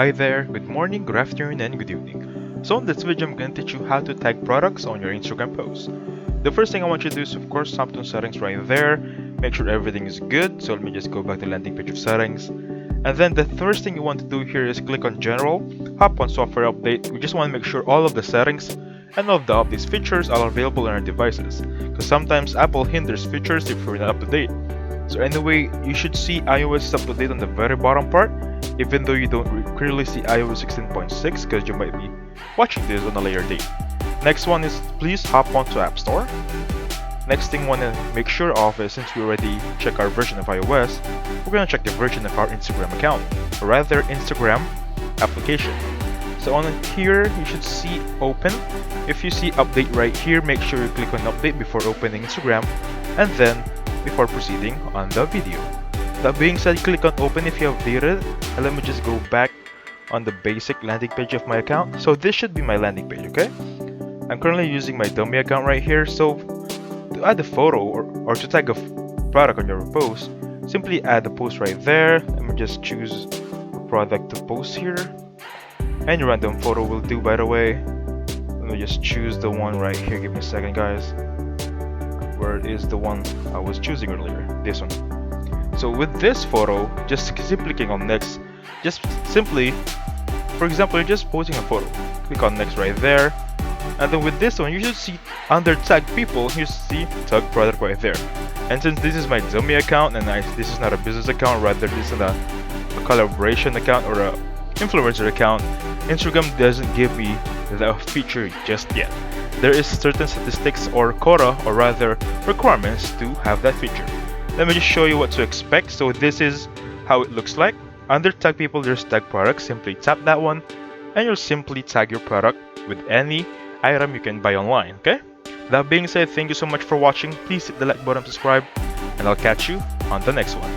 Hi there, good morning, good afternoon, and good evening. So in this video, I'm going to teach you how to tag products on your Instagram posts. The first thing I want you to do is of course tap on settings right there, make sure everything is good. So let me just go back to landing page of settings. And then the first thing you want to do here is click on general, hop on software update. We just want to make sure all of the settings and all of the updates features are available on our devices, because sometimes Apple hinders features if you're not up to date. So anyway, you should see iOS is up to date on the very bottom part, even though you don't clearly see iOS 16.6 because you might be watching this on a later date. Next one is please hop onto App Store. Next thing we want to make sure of is, since we already check our version of iOS, we're going to check the version of our Instagram account, or rather Instagram application. So on here, you should see open. If you see update right here, make sure you click on update before opening Instagram, and then before proceeding on the video. That being said, click on open if you have updated, and let me just go back on the basic landing page of my account. So this should be my landing page, okay? I'm currently using my dummy account right here. So to add a photo or to tag a product on your post, simply add the post right there. Let me just choose a product to post here. Any random photo will do, by the way. Let me just choose the one right here. Give me a second, guys. Where is the one I was choosing earlier? This one. So with this photo, just simply click on next. Just simply, for example, you're just posting a photo. Click on next right there. And then with this one, you should see under tag people, you see tag product right there. And since this is my dummy account and this is not a business account, rather this is a collaboration account or a influencer account, Instagram doesn't give me the feature just yet. There is certain statistics or quota, or rather requirements to have that feature. Let me just show you what to expect. So this is how it looks like. Under tag people, there's tag products. Simply tap that one and you'll simply tag your product with any item you can buy online, okay? That being said, thank you so much for watching. Please hit the like button, subscribe, and I'll catch you on the next one.